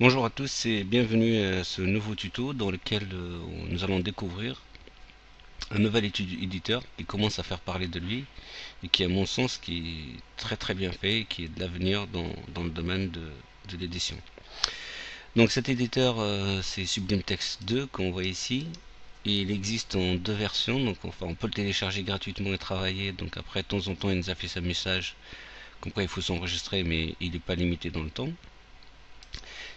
Bonjour à tous et bienvenue à ce nouveau tuto dans lequel nous allons découvrir un nouvel éditeur qui commence à faire parler de lui et qui à mon sens qui est très bien fait et qui est de l'avenir dans le domaine de l'édition. Donc cet éditeur c'est Sublime Text 2 qu'on voit ici et il existe en deux versions, donc enfin on peut le télécharger gratuitement et travailler, donc après de temps en temps il nous affiche un message comme quoi il faut s'enregistrer mais il n'est pas limité dans le temps.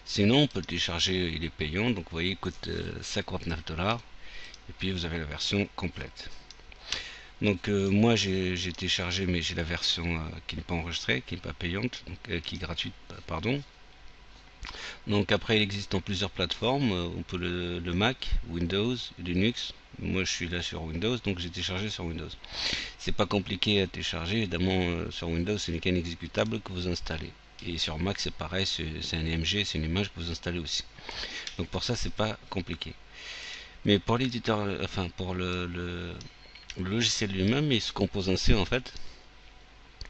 Sinon, on peut le télécharger, il est payant, donc vous voyez, il coûte 59 $. Et puis vous avez la version complète. Donc moi j'ai téléchargé, mais j'ai la version qui n'est pas enregistrée, qui n'est pas payante, donc, qui est gratuite, pardon. Donc après, il existe en plusieurs plateformes. On peut le Mac, Windows, Linux. Moi je suis là sur Windows, donc j'ai téléchargé sur Windows. C'est pas compliqué à télécharger, évidemment sur Windows c'est qu'un exécutable que vous installez. Et sur Mac c'est pareil, c'est un IMG, c'est une image que vous installez aussi. Donc pour ça c'est pas compliqué. Mais pour l'éditeur, enfin pour le logiciel lui-même, il se compose ainsi en fait.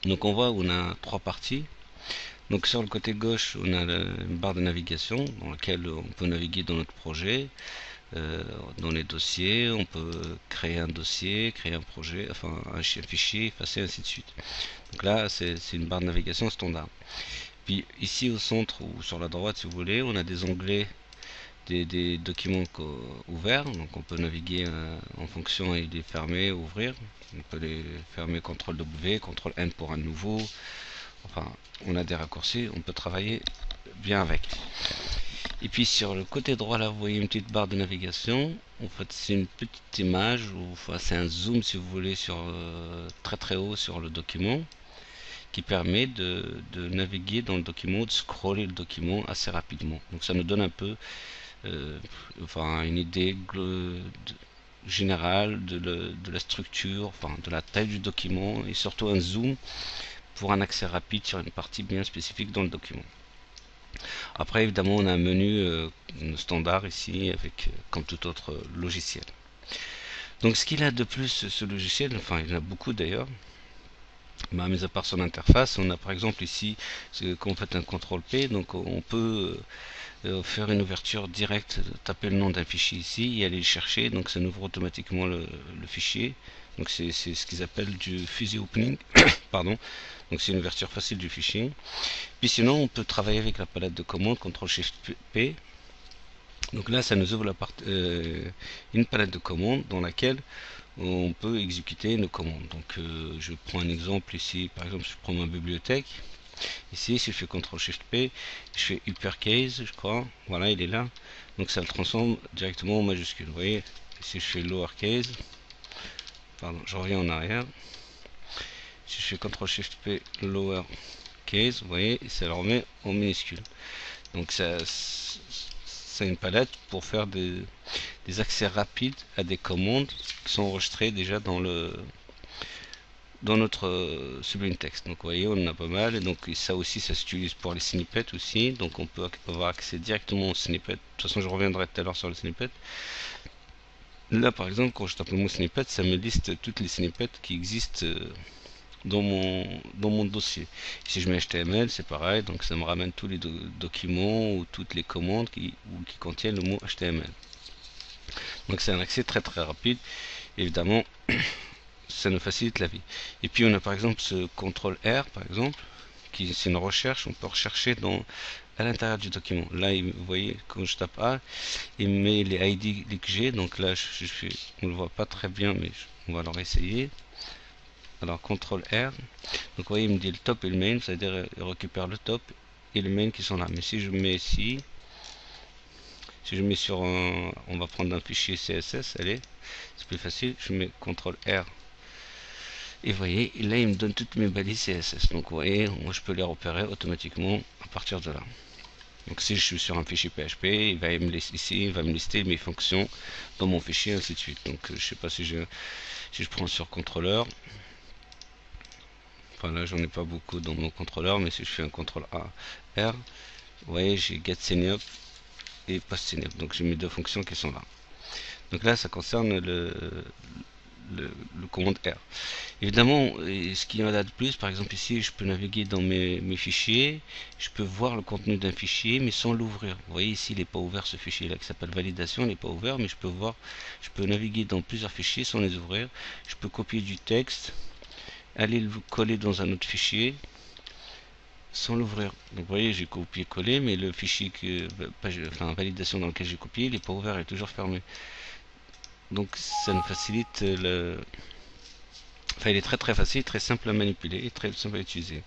Donc on voit on a trois parties. Donc sur le côté gauche, on a une barre de navigation dans laquelle on peut naviguer dans notre projet, dans les dossiers, on peut créer un dossier, créer un projet, enfin un fichier, effacer, ainsi de suite. Donc là, c'est une barre de navigation standard. Puis ici au centre ou sur la droite, si vous voulez, on a des onglets, des documents ouverts. Donc on peut naviguer en fonction et les fermer, ouvrir. On peut les fermer CTRL W, CTRL N pour un nouveau. Enfin, on a des raccourcis, on peut travailler bien avec. Et puis sur le côté droit là, vous voyez une petite barre de navigation. En fait, c'est une petite image, ou enfin, c'est un zoom si vous voulez, sur très haut sur le document, qui permet de naviguer dans le document, de scroller le document assez rapidement. Donc ça nous donne un peu enfin une idée générale de la structure, enfin de la taille du document, et surtout un zoom pour un accès rapide sur une partie bien spécifique dans le document. Après évidemment on a un menu standard ici avec comme tout autre logiciel. Donc ce qu'il a de plus ce logiciel, enfin il y en a beaucoup d'ailleurs, bah, mis à part son interface, on a par exemple ici quand on fait un CTRL P, donc on peut faire une ouverture directe, taper le nom d'un fichier ici et aller le chercher, donc ça ouvre automatiquement le fichier. Donc c'est ce qu'ils appellent du fuzzy opening, pardon. Donc c'est une ouverture facile du fichier. Puis sinon on peut travailler avec la palette de commandes CTRL SHIFT P. Donc là ça nous ouvre une palette de commandes dans laquelle on peut exécuter nos commandes. Donc je prends un exemple ici, par exemple je prends ma bibliothèque. Ici, si je fais CTRL SHIFT P, je fais uppercase, je crois. Voilà, il est là. Donc ça le transforme directement en majuscule. Vous voyez, si je fais lowercase, pardon, je reviens en arrière. Si je fais CTRL SHIFT P lowercase, vous voyez, ça le remet en minuscule. Donc ça, c'est une palette pour faire des accès rapides à des commandes qui sont enregistrées déjà dans notre Sublime Text. Donc vous voyez, on en a pas mal, et donc ça aussi ça s'utilise pour les snippets aussi, donc on peut avoir accès directement aux snippets. De toute façon je reviendrai tout à l'heure sur les snippets. Là par exemple quand je tape le mot snippet, ça me liste toutes les snippets qui existent dans mon dossier. Si je mets HTML c'est pareil, donc ça me ramène tous les documents ou toutes les commandes qui contiennent le mot HTML. Donc c'est un accès très rapide, évidemment. Ça nous facilite la vie. Et puis on a par exemple ce CTRL R par exemple, qui c'est une recherche, on peut rechercher à l'intérieur du document. Là vous voyez quand je tape A, il met les ID que j'ai, donc là on le voit pas très bien, mais on va alors essayer. Alors CTRL R, donc vous voyez il me dit le top et le main, c'est-à-dire il récupère le top et le main qui sont là. Mais si je mets ici, si je mets sur on va prendre un fichier CSS, allez, c'est plus facile, je mets CTRL R. Et vous voyez, là il me donne toutes mes balises CSS. Donc vous voyez, moi je peux les repérer automatiquement à partir de là. Donc si je suis sur un fichier PHP, il va me lister ici, il va me lister mes fonctions dans mon fichier, ainsi de suite. Donc je sais pas si je prends sur contrôleur. Enfin là j'en ai pas beaucoup dans mon contrôleur, mais si je fais un CTRL A R, vous voyez j'ai get signup et post signup. Donc j'ai mes deux fonctions qui sont là. Donc là ça concerne le commande R. Évidemment, ce qu'il y en a de plus, par exemple ici, je peux naviguer dans mes fichiers, je peux voir le contenu d'un fichier, mais sans l'ouvrir. Vous voyez ici, il n'est pas ouvert ce fichier-là qui s'appelle validation, il n'est pas ouvert, mais je peux naviguer dans plusieurs fichiers sans les ouvrir. Je peux copier du texte, aller le coller dans un autre fichier sans l'ouvrir. Donc vous voyez, j'ai copié-collé, mais le fichier validation dans lequel j'ai copié, il n'est pas ouvert, il est toujours fermé. Donc ça nous facilite il est très très facile, très simple à manipuler et très simple à utiliser.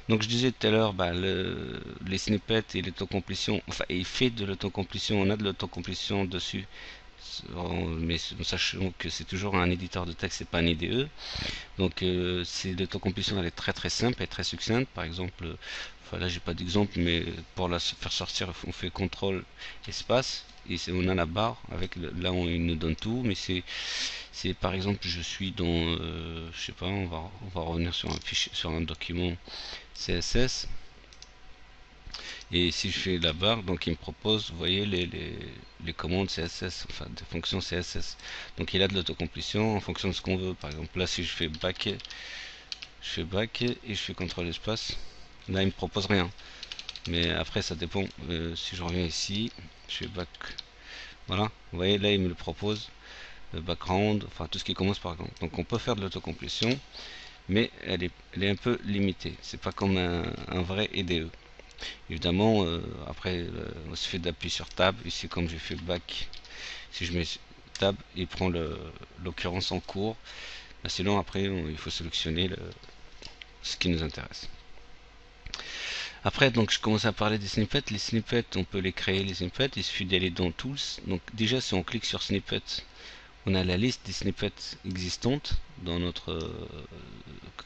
Donc je disais tout à l'heure, les snippets et l'autocomplétion, il fait de l'autocomplétion, on a de l'autocomplétion dessus, mais sachant que c'est toujours un éditeur de texte, c'est pas un IDE. Donc l'autocomplétion, elle est très très simple et très succincte. Par exemple, là j'ai pas d'exemple, mais pour la faire sortir, on fait CTRL espace et on a la barre avec là il nous donne tout, mais c'est par exemple je suis dans je sais pas, on va revenir sur un fichier, sur un document CSS, et si je fais la barre, donc il me propose, vous voyez, les commandes CSS, enfin des fonctions CSS. Donc il a de l'autocomplétion en fonction de ce qu'on veut. Par exemple là, si je fais back et je fais CTRL espace, là il me propose rien, mais après ça dépend. Si je reviens ici, je fais back, voilà, vous voyez là il me le propose, le background, enfin tout ce qui commence par exemple. Donc on peut faire de l'autocomplétion, mais elle est un peu limitée, c'est pas comme un vrai IDE. Évidemment, après, il suffit d'appuyer sur Tab. Ici, comme j'ai fait back, si je mets Tab, il prend l'occurrence en cours. Sinon, après, il faut sélectionner ce qui nous intéresse. Après, donc, je commence à parler des snippets. Les snippets, on peut les créer, les snippets. Il suffit d'aller dans Tools. Donc, déjà, si on clique sur Snippets, on a la liste des snippets existantes dans notre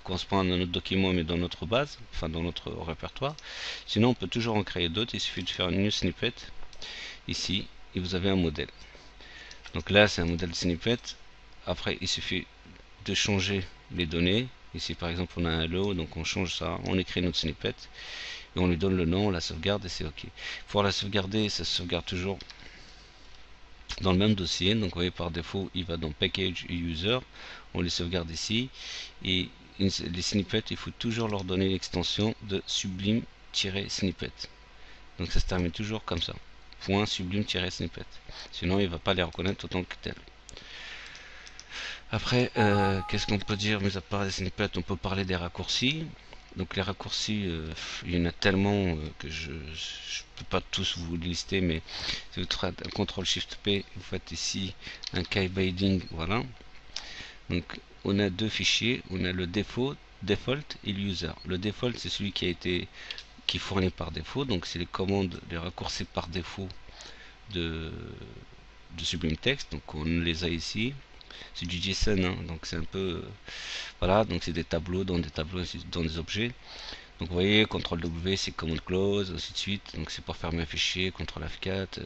correspond à notre document, mais dans notre base, enfin dans notre répertoire. Sinon, on peut toujours en créer d'autres. Il suffit de faire une new snippet ici et vous avez un modèle. Donc là, c'est un modèle de snippet. Après, il suffit de changer les données. Ici, par exemple, on a un hello, donc on change ça, on écrit notre snippet et on lui donne le nom, on la sauvegarde et c'est OK. Pour la sauvegarder, ça se sauvegarde toujours dans le même dossier. Donc vous voyez, par défaut il va dans package et user, on les sauvegarde ici, et les snippets, il faut toujours leur donner l'extension de sublime-snippet. Donc ça se termine toujours comme ça, point sublime-snippet, sinon il va pas les reconnaître autant que tel. Après, qu'est-ce qu'on peut dire, mis à part les snippets, on peut parler des raccourcis. Donc les raccourcis, il y en a tellement que je peux pas tous vous lister, mais si vous faites un CTRL SHIFT P, vous faites ici un keybinding, voilà. Donc on a deux fichiers, on a le default et le user. Le default, c'est celui qui est fourni par défaut, donc c'est les commandes, les raccourcis par défaut de Sublime Text, donc on les a ici. C'est du JSON, hein, donc c'est un peu voilà, donc c'est des tableaux dans des objets. Donc vous voyez, CTRL W c'est command close, ainsi de suite, donc c'est pour fermer un fichier, CTRL F4,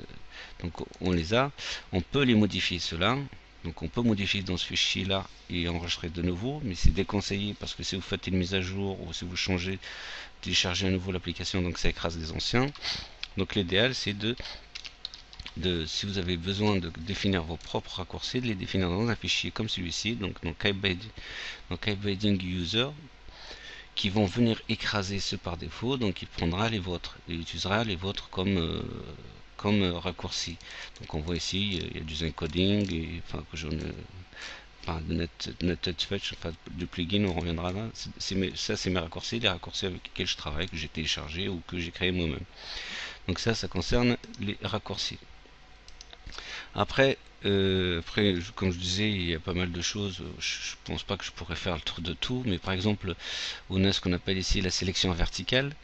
donc on les a. On peut les modifier cela, donc on peut modifier dans ce fichier là et enregistrer de nouveau, mais c'est déconseillé parce que si vous faites une mise à jour ou si vous changez, téléchargez à nouveau l'application, donc ça écrase les anciens. Donc l'idéal c'est si vous avez besoin de définir vos propres raccourcis, de les définir dans un fichier comme celui-ci, donc dans keybinding user, qui vont venir écraser ceux par défaut, donc il prendra les vôtres et utilisera les vôtres comme raccourci. Donc on voit ici, il y a du encoding, et enfin que je ne de NetTouch, enfin du plugin, on reviendra là. Ça c'est mes raccourcis, les raccourcis avec lesquels je travaille, que j'ai téléchargé ou que j'ai créé moi-même. Donc ça concerne les raccourcis. Après, comme je disais, il y a pas mal de choses. Je pense pas que je pourrais faire le tour de tout, mais par exemple, on a ce qu'on appelle ici la sélection verticale.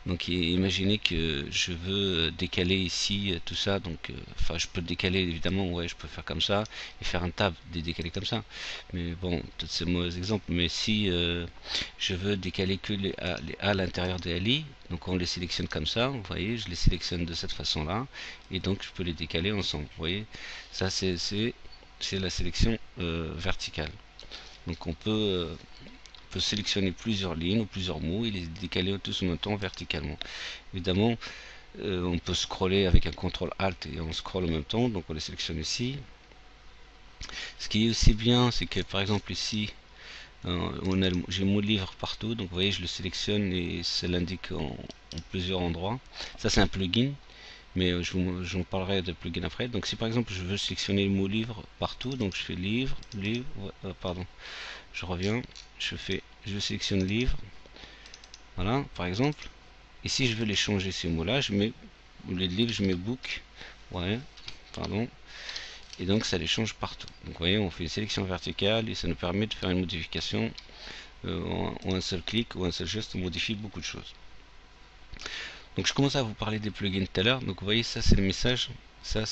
Donc imaginez que je veux décaler ici tout ça, donc enfin je peux décaler évidemment, ouais je peux faire comme ça et faire un tab, décaler comme ça, mais bon peut-être c'est un mauvais exemple, mais si je veux décaler que les A à l'intérieur des LI, donc on les sélectionne comme ça, vous voyez, je les sélectionne de cette façon là, et donc je peux les décaler ensemble, vous voyez, ça c'est la sélection verticale. Donc on peut sélectionner plusieurs lignes ou plusieurs mots et les décaler tous en même temps verticalement. Évidemment, on peut scroller avec un CTRL ALT et on scrolle en même temps, donc on les sélectionne ici. Ce qui est aussi bien, c'est que par exemple ici, j'ai mon livre partout, donc vous voyez, je le sélectionne et ça l'indique en plusieurs endroits. Ça, c'est un plugin, mais j'en parlerai de plugin après. Donc, si par exemple je veux sélectionner le mot livre partout, donc je fais livre, livre, pardon, je reviens, je sélectionne livre, voilà, par exemple. Et si je veux les changer ces mots-là, je mets les livres, je mets book, ouais, pardon, et donc ça les change partout. Donc vous voyez, on fait une sélection verticale et ça nous permet de faire une modification en un seul clic ou un seul geste, on modifie beaucoup de choses. Donc je commence à vous parler des plugins tout à l'heure. Donc vous voyez, ça c'est le message. Ça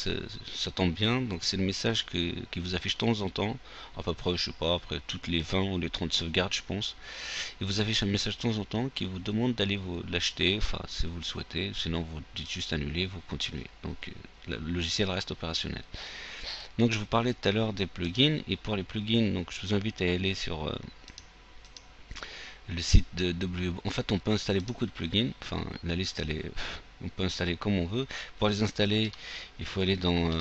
tombe bien. Donc c'est le message qui vous affiche de temps en temps. À peu près, je sais pas, après toutes les 20 ou les 30 sauvegardes, je pense. Et vous affiche un message de temps en temps qui vous demande d'aller l'acheter, enfin si vous le souhaitez. Sinon vous dites juste annuler, vous continuez. Donc le logiciel reste opérationnel. Donc je vous parlais tout à l'heure des plugins. Et pour les plugins, donc je vous invite à aller sur le site de W. En fait, on peut installer beaucoup de plugins. Enfin, la liste, on peut installer comme on veut. Pour les installer, il faut aller dans,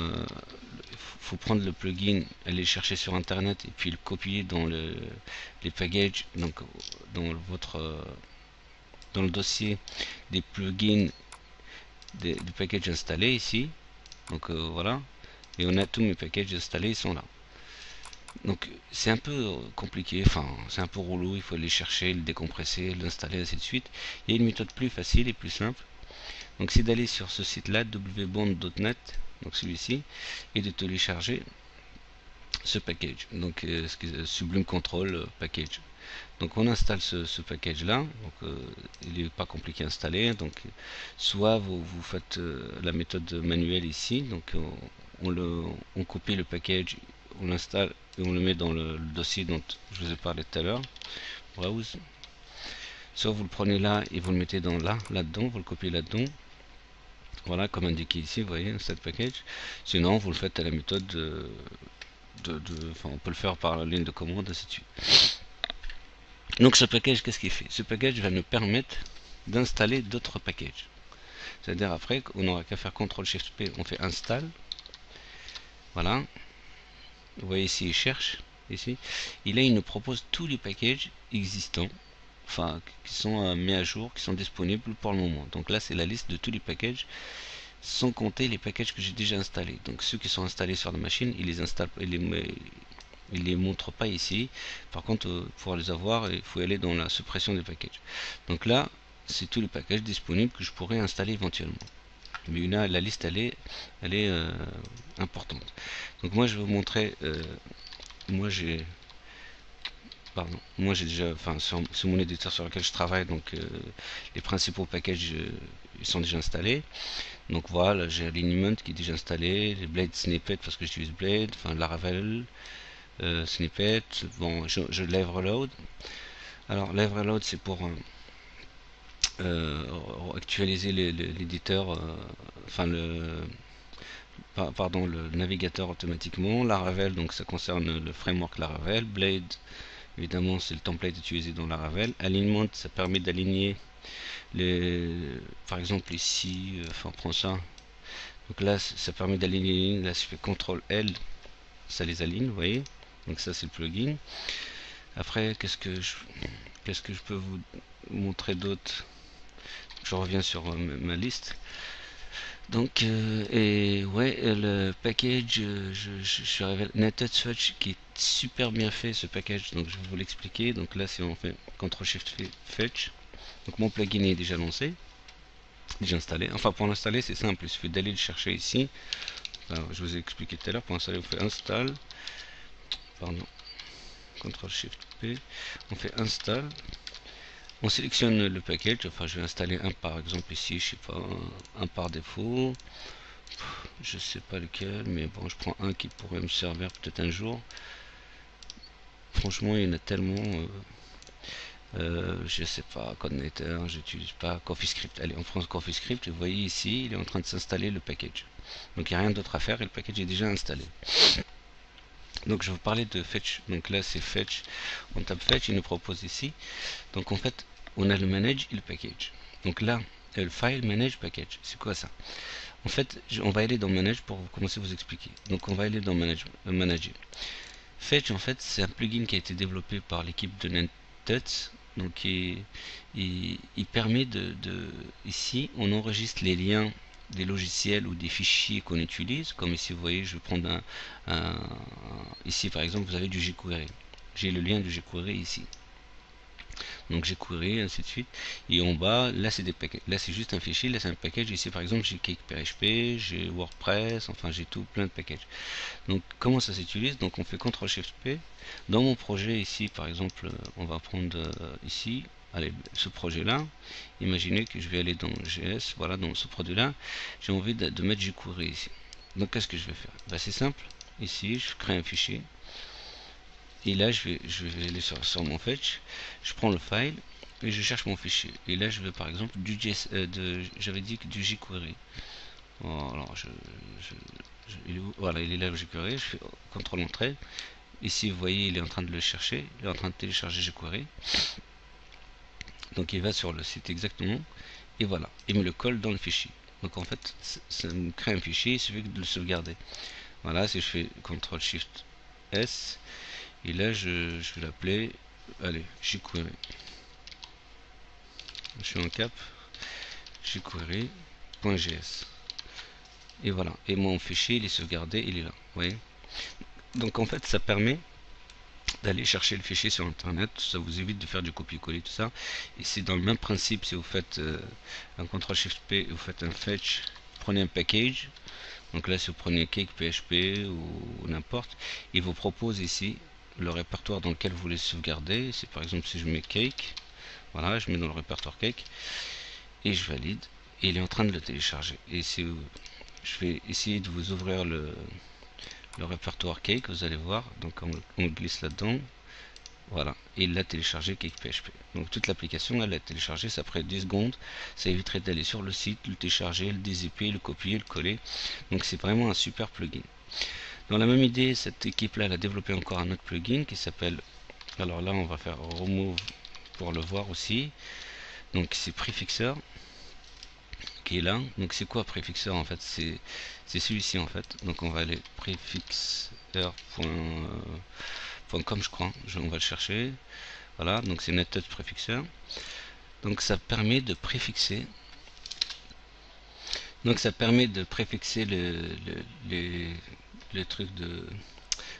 faut prendre le plugin, aller chercher sur Internet et puis le copier dans les packages, donc dans dans le dossier des plugins du package installé ici. Donc voilà, et on a tous mes packages installés, ils sont là. Donc c'est un peu compliqué, enfin c'est un peu relou, il faut aller chercher, le décompresser, l'installer, ainsi de suite. Il y a une méthode plus facile et plus simple. Donc c'est d'aller sur ce site là, wbond.net, donc celui-ci, et de télécharger ce package, donc Sublime Control Package. Donc on installe ce package là, donc il n'est pas compliqué à installer, donc soit vous faites la méthode manuelle ici, donc on copie le package, on l'installe et on le met dans le dossier dont je vous ai parlé tout à l'heure, browse. Soit vous le prenez là et vous le mettez dans là-dedans, vous le copiez là-dedans, voilà comme indiqué ici, vous voyez, install package. Sinon vous le faites à la méthode enfin, on peut le faire par la ligne de commande, ainsi de suite. Donc ce package, qu'est-ce qu'il fait? Ce package va nous permettre d'installer d'autres packages. C'est-à-dire après, on n'aura qu'à faire CTRL-SHIFT-P, on fait install. Voilà. Vous voyez ici, il cherche. Ici. Et là, il nous propose tous les packages existants, enfin, qui sont mis à jour, qui sont disponibles pour le moment. Donc là, c'est la liste de tous les packages, sans compter les packages que j'ai déjà installés. Donc ceux qui sont installés sur la machine, il les installe, il les montre pas ici. Par contre, pour les avoir, il faut aller dans la suppression des packages. Donc là, c'est tous les packages disponibles que je pourrais installer éventuellement. Mais là, la liste, elle est importante. Donc moi, je vais vous montrer. Moi, j'ai, pardon, moi j'ai déjà, enfin, sur mon éditeur sur lequel je travaille, donc les principaux packages, ils sont déjà installés. Donc voilà, j'ai Alignment qui est déjà installé, les Blade Snippet parce que j'utilise Blade, enfin Laravel. Snippet, bon, je lève reload. Alors, lève reload, c'est pour actualiser l'éditeur, enfin pardon, le navigateur automatiquement. Laravel, donc ça concerne le framework Laravel. Blade, évidemment, c'est le template utilisé dans Laravel. Alignment, ça permet d'aligner par exemple ici, enfin, on prend ça. Donc là, ça permet d'aligner les lignes. Là, je fais CTRL L, ça les aligne, vous voyez. Donc ça, c'est le plugin. Après, qu'est-ce que je peux vous montrer d'autre? Je reviens sur ma liste. Donc, et ouais, le package, je suis arrivé à NetTouch qui est super bien fait, ce package. Donc, je vais vous l'expliquer. Donc là, si on fait CTRL-SHIFT-Fetch, donc mon plugin est déjà lancé, déjà installé. Enfin, pour l'installer, c'est simple. Il suffit d'aller le chercher ici. Alors, je vous ai expliqué tout à l'heure. Pour installer, on fait install. Pardon. CTRL-SHIFT-P. On fait install. On sélectionne le package, enfin je vais installer un par exemple ici, je sais pas, un par défaut, je sais pas lequel, mais bon je prends un qui pourrait me servir peut-être un jour. Franchement il y en a tellement, je sais pas, CodeNetter, j'utilise pas CoffeeScript. Allez, on prend CoffeeScript et vous voyez ici, il est en train de s'installer le package. Donc il n'y a rien d'autre à faire et le package est déjà installé. Donc je vais vous parler de Fetch, donc là c'est Fetch, on tape Fetch, il nous propose ici. Donc en fait on a le manage et le package. Donc là le file manage package. C'est quoi ça? En fait, on va aller dans manage pour commencer à vous expliquer. Donc on va aller dans manager. Fetch, en fait, c'est un plugin qui a été développé par l'équipe de NetTuts. Donc il permet ici on enregistre les liens des logiciels ou des fichiers qu'on utilise. Comme ici vous voyez, je vais prendre ici par exemple vous avez du jQuery. J'ai le lien du jQuery ici. Donc jQuery, ainsi de suite. Et en bas, là c'est des packages. Là c'est juste un fichier, là c'est un package. Ici par exemple j'ai Cake.php, j'ai WordPress, enfin j'ai tout plein de packages. Donc comment ça s'utilise? Donc on fait CTRL-SHIFT-P. Dans mon projet ici par exemple, on va prendre ici, allez, ce projet là. Imaginez que je vais aller dans GS, voilà, dans ce produit là. J'ai envie de mettre jQuery ici. Donc qu'est-ce que je vais faire? Ben, c'est simple. Ici je crée un fichier. Et là je vais aller sur mon fetch, je prends le file et je cherche mon fichier. Et là je veux par exemple du j'avais dit que du jQuery. Alors voilà, il est là le jQuery, je fais CTRL entrée. Ici vous voyez il est en train de le chercher, il est en train de télécharger jQuery. Donc il va sur le site exactement et voilà, il me le colle dans le fichier. Donc en fait ça me crée un fichier, il suffit de le sauvegarder. Voilà, si je fais CTRL SHIFT S, et là je vais l'appeler, allez, jQuery. Je suis en cap, jQuery.gs. Et voilà, et mon fichier il est sauvegardé, il est là, vous voyez. Donc en fait ça permet d'aller chercher le fichier sur internet, ça vous évite de faire du copier-coller, tout ça. Et c'est dans le même principe si vous faites un CTRL-SHIFT-P, vous faites un fetch, prenez un package. Donc là si vous prenez Cake.php ou n'importe, il vous propose ici le répertoire dans lequel vous voulez sauvegarder. C'est par exemple si je mets Cake, voilà, je mets dans le répertoire Cake et je valide, et il est en train de le télécharger. Et si je vais essayer de vous ouvrir le répertoire Cake, vous allez voir, donc on glisse là-dedans, voilà, et il l'a téléchargé Cake.php. Donc toute l'application elle l'a téléchargé, ça prend 10 secondes, ça éviterait d'aller sur le site, le télécharger, le dézipper, le copier, le coller. Donc c'est vraiment un super plugin. Dans la même idée, cette équipe là elle a développé encore un autre plugin qui s'appelle, alors là on va faire remove pour le voir aussi. Donc c'est Prefixer qui est là. Donc c'est quoi Prefixer en fait? C'est celui-ci en fait. Donc on va aller prefixer.com je crois. On va le chercher. Voilà, donc c'est NetTuts Prefixer. Donc ça permet de préfixer. Donc ça permet de préfixer les trucs de,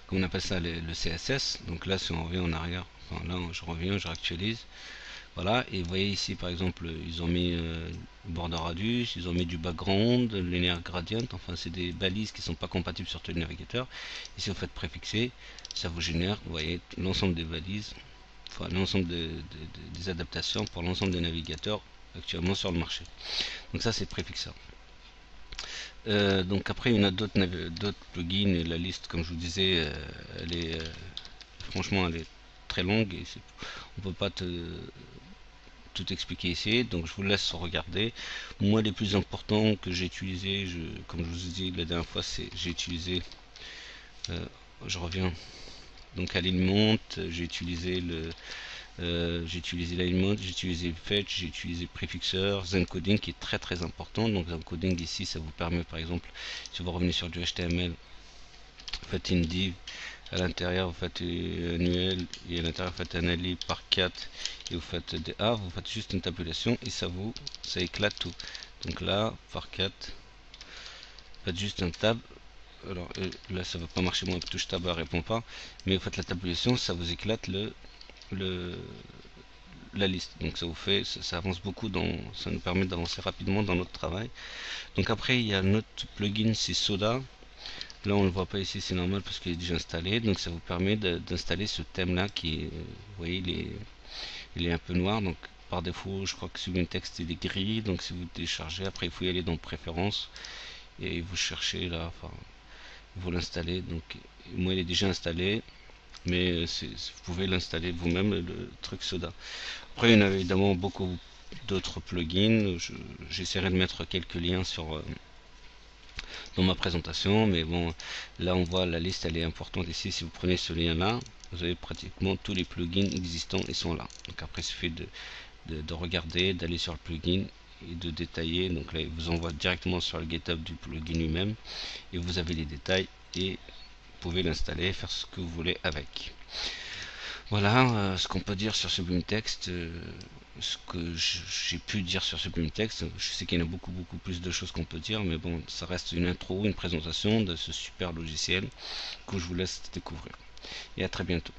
comment on appelle ça, le CSS. Donc là si on revient en arrière, enfin là je reviens, je réactualise. Voilà, et vous voyez ici par exemple ils ont mis border radius, ils ont mis du background, linear gradient, enfin c'est des balises qui sont pas compatibles sur tous les navigateurs. Et si vous faites préfixer, ça vous génère, vous voyez, l'ensemble des balises, enfin l'ensemble des adaptations pour l'ensemble des navigateurs actuellement sur le marché. Donc ça c'est préfixer. Donc après il y en a d'autres plugins, et la liste comme je vous disais, elle est franchement elle est très longue et on peut pas tout expliquer ici, donc je vous laisse regarder. Moi les plus importants que j'ai utilisé, comme je vous ai dit la dernière fois, c'est j'ai utilisé, je reviens donc à l'alignment, j'ai utilisé l'alignment, j'ai utilisé fetch, j'ai utilisé prefixer, zencoding qui est très important. Donc zencoding ici ça vous permet par exemple si vous revenez sur du HTML, vous faites une div, à l'intérieur vous faites annuel, et à l'intérieur vous faites un ali par 4 et vous faites des A, vous faites juste une tabulation et ça éclate tout. Donc là par 4 vous faites juste un tab. Alors là ça va pas marcher, moi touche tab répond pas, mais vous faites la tabulation, ça vous éclate la liste. Donc ça vous fait, ça avance beaucoup, ça nous permet d'avancer rapidement dans notre travail. Donc après il y a notre plugin, c'est Soda. Là on ne le voit pas ici, c'est normal parce qu'il est déjà installé. Donc ça vous permet d'installer ce thème là qui est, vous voyez, il est un peu noir. Donc par défaut je crois que sur une texte il est gris. Donc si vous téléchargez, après il faut y aller dans préférences et vous cherchez là, enfin vous l'installez. Donc moi il est déjà installé, mais vous pouvez l'installer vous-même, le truc Soda. Après il y en a évidemment beaucoup d'autres plugins. J'essaierai de mettre quelques liens dans ma présentation, mais bon, là on voit la liste, elle est importante ici. Si vous prenez ce lien là, vous avez pratiquement tous les plugins existants, ils sont là. Donc après il suffit de regarder, d'aller sur le plugin et de détailler. Donc là, il vous envoie directement sur le GitHub du plugin lui-même et vous avez les détails et vous pouvez l'installer, faire ce que vous voulez avec. Voilà ce qu'on peut dire sur Sublime Text, ce que j'ai pu dire sur Sublime Text. Je sais qu'il y en a beaucoup plus de choses qu'on peut dire, mais bon, ça reste une intro, une présentation de ce super logiciel que je vous laisse découvrir. Et à très bientôt.